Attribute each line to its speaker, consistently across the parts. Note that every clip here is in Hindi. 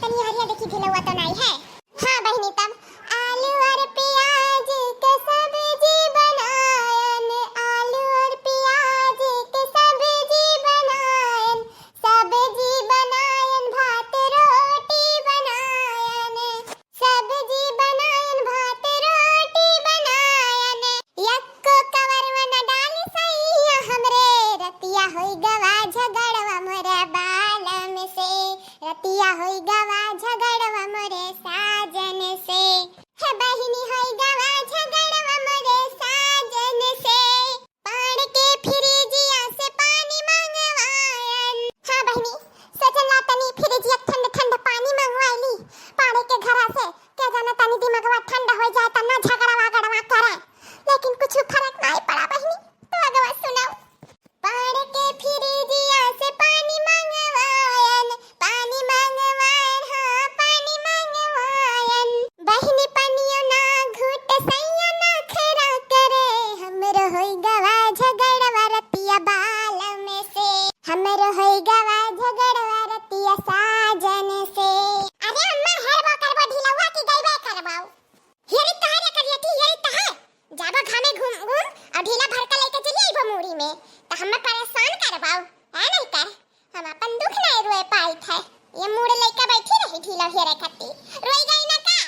Speaker 1: तनी हरिया देखी ढिलवा तो नहीं है। हाँ बहनी तब आलू और प्याज के सब्जी बनायन, आलू और प्याज के सब्जी बनायन, सब्जी बनायन भात रोटी बनायन, सब्जी बनायन भात रोटी बनायन, यक्को कवरवा न डाली सैया हमरे, रतिया होई गवा झगड़वा मोरे बालम से, रतिया होई गवा झगड़वा मोरे साजन से, हे बहिनी होई गवा झगड़वा मोरे साजन से, पान के फ्रिजिया से पानी मंगवायन। हाँ बहिनी सजला तनी फ्रिजिया ठंड ठंड पानी मंगवाइली पाड़े के घरा से, क्या जाना तनी दिमागवा ठंडा हो जाए त ना झगड़ा वगड़वा करे, लेकिन कुछ फर्क नहीं पड़ा बहिनी। तो अगवा सुनाओ। पाड़ के फ्रिजिया से पानी मंगवायन, पानी मंगवायन, हाँ पानी मंगवायन, बहिनी पनियो ना घुट सैया ना खरा करे, हमरो होई गवा झगड़वा रतिया बालम से, हमरो होई गवा झगड़वा रतिया साजन से। अरे अम्मा हेरबो करबो ढिलवा की गईबे करबो, हेरी तहरे करिए की हेरी तह जाबो घामे घूम घूम और ढीला भरका लेके चली आइबो मूड़ी में, तो हमें परेशान करबाओ है नहीं कर, हम अपन दुख नहीं रोए पाइत है, ये मूड़ लेके बैठी रही ढीला हेरे खत्ती रोई गई ना का,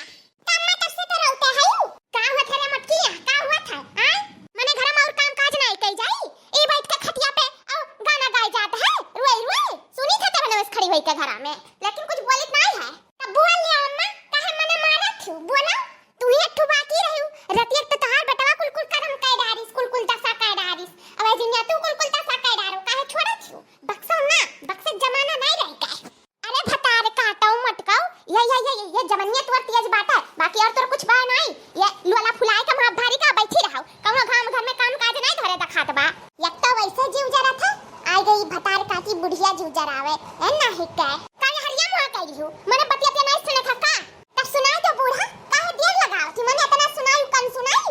Speaker 1: तम्मा तब से तो रोते है यू का हुआ थे रे मटकिया, का हुआ था हां मने घर में और काम काज नहीं कई जाई, ए बैठ के खटिया पे और गाना गाए जात है, रोई रोई सुनी था तब बस खड़ी होई के घर में, लेकिन कुछ बोलित नहीं है, तब बोल ले अम्मा काहे मने मारा थू बोला, तू ही एक बाकी रही रतिया तो तहार बेटवा कुल कदम कह डारिस कुल दशा कह डारिस, अब दुनिया तू कुल दशा कह डारो काहे छोड़ा थू, बक्सा ना बक्सा जमाना नहीं रह गए। अरे भतार काटाओ मटकाओ ये जमनिया तोर तेज बात है, बाकी और तोर कुछ बा नहीं, ये लोला फुलाए का मां भारी का बैठी रहो, कौनो घाम घर में काम काज नहीं धरे दखात बा, एक तो वैसे जीव जरा था आ गई भतार काकी बुढ़िया जीव जरावे है ना ही का काहे हरिया मुआ कह रही हूं मने बतिया पे नहीं सुने था का, तब सुनाई तो बूढ़ा काहे देर लगाओ थी मने इतना सुनाई कम सुनाई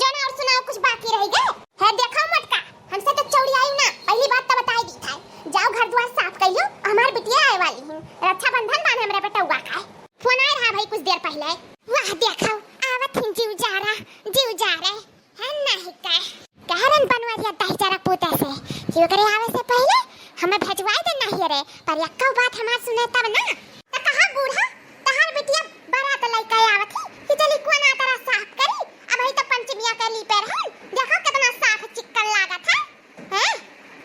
Speaker 1: जाना और सुनाओ कुछ बाकी रह गए है, देखो मटका हमसे तो चौड़ी आई ना, पहली बात तो बताई दी था, जाओ घर द्वार साफ करियो, हमार बिटिया आए वाली हूं, रक्षाबंधन बांध हमरे बेटा हुआ का फोन आया रहा भाई कुछ देर पहले, वाह देखो आवत ही जीव जा रहे है नहीं का कहरन बनवा दिया दही जरा पोता से, क्यों करे आवे से पहले हमें भेजवाई दे नहीं रे, पर यक्का बात हमार सुने तब ना, त कहां बूढ़ा तहार बिटिया बारात लइका आवत ही चली कोना तरह साफ करी, अब ही तो पंचमिया के ली पैर है, देखो कितना साफ चिकन लागत है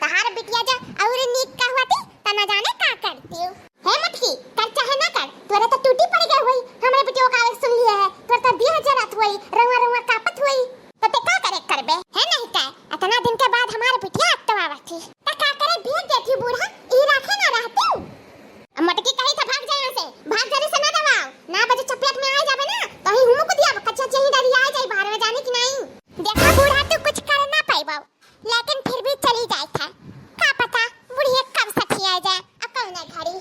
Speaker 1: तहार बिटिया जो और नीक का हुआती त न जाने का करती हो है मटकी, कर चाहे ना कर तोरे तो टूटी पड़ गई हुई, हमरे बिटिया का आवाज सुन लिया है, तोर तो 2000 हुई रवा कापत हुई, तो ते का करे करबे है नहीं का, इतना दिन के बाद हमारे बिटिया तो आवत थी त का करे भेज देती बूढ़ा ई रखे ना रहती हूं, मटकी कही था भाग जाए यहां से, भाग जाने से ना दबाओ ना बजे चपेट में आ जावे ना तो ही हुम को दिया कच्चा चही डरी आ जाए बाहर में जाने की नहीं, देखा बूढ़ा तू कुछ कर ना पाइबो, लेकिन फिर भी चली जाए था, का पता बुढ़िया कब सखी आ जाए अब कौन है घरी।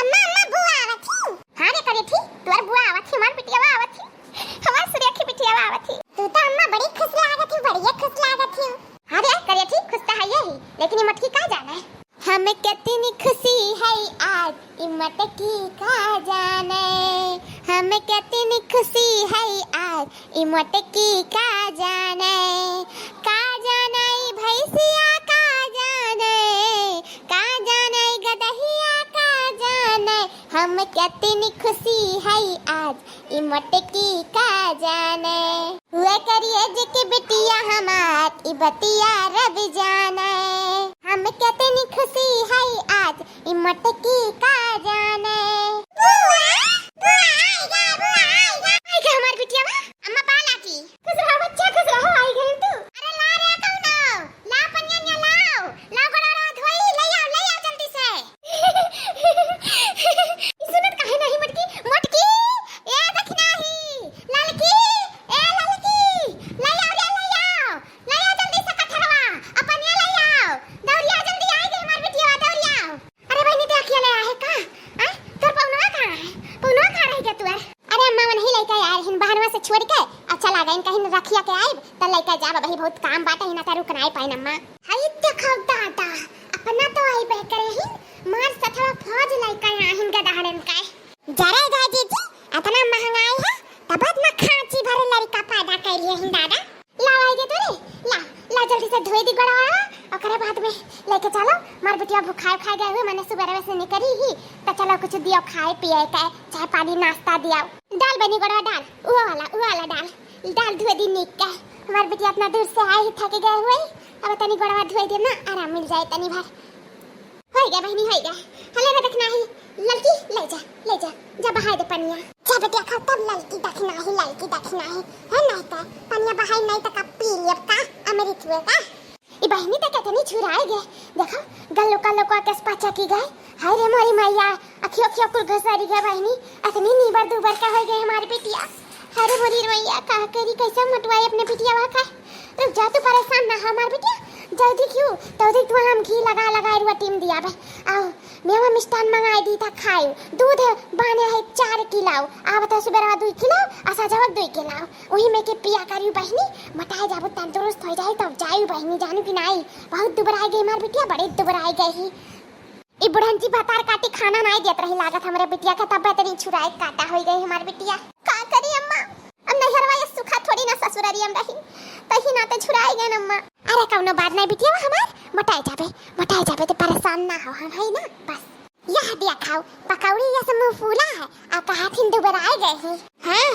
Speaker 1: अम्मा बुआ आवत थी, हां रे करे थी तोर बुआ आवत थी, हमार बिटिया आवत थी, हमार सूर्य की बिटिया आवत थी, तू तो अम्मा बड़ी खुश लागत थी, बढ़िया खुश लागत थी, हां रे करे थी खुश तो है यही, लेकिन ये मटकी का जाना है, हमें कितनी खुशी है आज ई मटकी का जाने, हमें कितनी खुशी है आज ई मटकी का जाने ई भैंसिया का जाने गदहिया का जाने, हम कितनी खुशी है आज ई मटकी का जाने, हुए करिए जी की बिटिया हमार ई बतिया रब जाने, हम कितनी खुशी है आज ई मटकी का जाने। बुआ आएगा हमार बिटिया अम्मा पाला की खुश रहो बच्चा खुश रहो आई गई तू, अरे ला रे कौनो ला पनिया लाओ गोड़ा धोई ले आओ जल्दी से सुनत काहे नहीं मटकी ए देखना ही ललकी ले आओ जल्दी से कठरवा अपन ये ले आओ दौड़िया जल्दी आई गई हमार बिटिया दौड़िया, अरे बहनी देख ले आए का हां तोर पौनवा कहां है, पौनवा कहां रह गया तू, अरे अम्मा मन ही लेके यार हिन बहनवा से छोड़ के अच्छा लगा इन कहीं रखिया के आइब त लेके जा भाई बहुत काम बाटे हिना त रुक नहीं पाइन अम्मा, हाय देखो दादा अपना तो आई बह करे हिन मार सथवा फौज लेके आहिन गदहरे खाए गए हुए मैंने सुबह से निकली ही तो चलो कुछ दियो खाए पिए का चाय पानी नाश्ता दिया दाल बनी गोड़ा दाल वो वाला दाल धुए दी निक का हमार बेटी अपना दूर से आई थक गए हुए अब तनी गोड़ा धुए दे ना आराम मिल जाए तनी भर हो गया बहनी हो गया हले ना देखना ही लड़की ले जा बहाई दे पनिया जा बेटिया खाओ तब लड़की देखना ही है नहीं तो पनिया बहाई नहीं तो कब पी लिया का अमृत हुए का ई बहनी तो कहते नहीं छुराए गए देखो गल्लो का केस पाचा की गए हाय रे मोरी मैया अखियो कुल घसरी गए बहनी अतनी नीबर दुबर का हो गए हमारी बेटिया हाय रे मोरी मैया का करी कैसे मटवाए अपने बेटिया वा का रुक जा तू परेशान ना हमार बेटिया जल्दी क्यों तो तू हम घी लगा रुआ टीम दिया बे आओ मेवा मिष्ठान मंगाई दी था खाओ दूध बाने है 4 किलो आ बता सुबह 2 किलो आसा जब 2 किलो वही में के पिया करियो बहनी मटाए जाबो तंदुरुस्त हो जाए तब जाई बहनी जानू कि नहीं बहुत दुबराई गई मार बिटिया बड़े दुबराई गई ही ई बुढ़ंती भातार काटी खाना नहीं देत रही लागत हमरे बिटिया का तब बेतरी छुराए काटा हो गई हमार बिटिया का करी अम्मा अब नहीं हरवा ये सुखा थोड़ी ना ससुरारी हम रही तही ना ते छुराए गए अम्मा अरे कौनो बात नहीं बिटिया हमार मटाए जाबे तो परेशान ना हो हम है ना बस यह दिया खाओ पकौड़ी ये सब मुंह फूला है आ कहा थी दुबराए गए हैं हां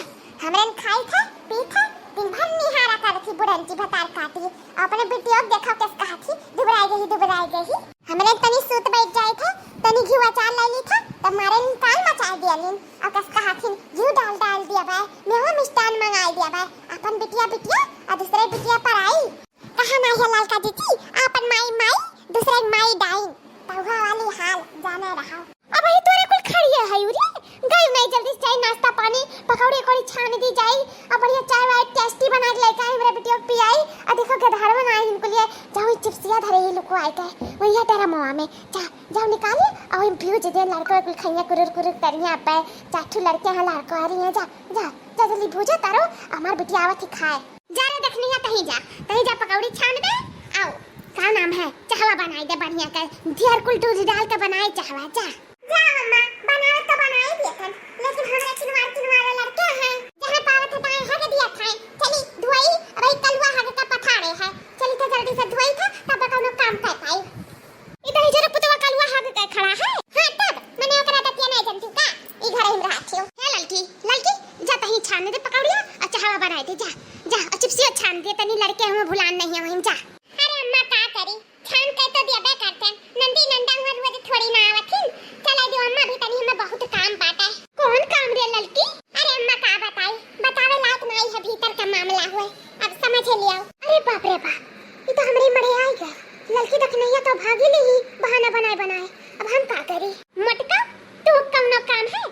Speaker 1: हमरन खाई था पी था दिन भर निहारा कर थी बुढ़ंती भतार काटी अपने बिटिया देखो किस कहा थी दुबराए गई हमरे तनी सूत बैठ जाए थे तनी घीवा चाल ले ली था तब मारे कान मचा दिया लिन और किस कहा थी घी डाल दिया भाई मेवा मिष्ठान मंगाई दिया भाई अपन बिटिया और दूसरे बिटिया पर आई कहा नहीं है लाल का दीदी अपन माई दूसरे माई डाइन तौहा वाली हाल जाने रहा अब ही तोरे कुल खड़ी है उरी गई नहीं जल्दी चाय नाश्ता पानी पकौड़ी कोड़ी छान दी जाई अब बढ़िया चाय वाय टेस्टी बना के लेके आई मेरे बिटिया पियाई आ देखो के धार बनाई इनको लिए जाओ चिप्सिया धरे ही लोग आए के वही तेरा मुंह में जाओ निकालिए और फ्यूज दे लड़को कुल खैया कुरुर करिया पे चाठू लड़के हैं लड़को आ रही है जा जल्दी भूजा तारो हमार बिटिया आवत ही खाए जा रे देखनी है कहीं जा पकौड़ी छान दे आओ का नाम है चाहवा बनाई दे बढ़िया कर ढेर कुल दूध डाल के बनाए चाहवा जा मम्मा बनाए तो बनाए दिए थे लेकिन हमरा किनवार लड़के हैं जहां पावत है ताए हग दिया था चली धुआई अबे कलवा हग का पथाड़े है चली तो जल्दी से धुआई था तब कोनो काम कर पाई इधर जरा पुतवा कलवा हग के खड़ा है हां तब मैंने ओकरा दतिया नहीं जानती का ई घर में रहथियो है लड़की जा तही छान दे पकौड़िया और चाहवा बनाए दे जा और चिप्सिया छान दे तनी लड़के हमें भुलान नहीं है वहीं जा अरे अम्मा का करी छान के तो दिया बे करते नंदा हुआ रोज थोड़ी ना आवथिन चला दो अम्मा भी तनी हमें बहुत काम बाटे कौन काम रे लड़की अरे अम्मा का बतावे लायक नहीं है भीतर का मामला हुए अब समझ लियो अरे बाप रे बाप ये तो हमरे मरे आएगा लड़की देख नहीं तो भागी नहीं बहाना बनाए अब हम का करी मटका तू कौनो काम है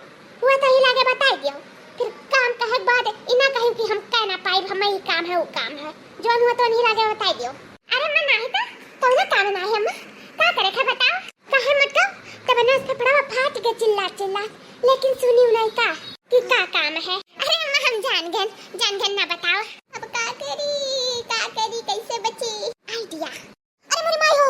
Speaker 1: हुआ तो ही लागे बता दियो फिर काम कहे बाद इना कहे कि हम कह ना पाई हम ही काम है वो काम है जोन हुआ तो नहीं लागे बता दियो अरे मैं नहीं तो कौन काम नहीं है अम्मा का करे है बताओ कहे मत कहो तब ना उसका पड़ा फाट के चिल्ला लेकिन सुनी नहीं का कि का काम है अरे अम्मा हम जान गए ना बताओ अब का करी कैसे बची आइडिया अरे मेरी माई हो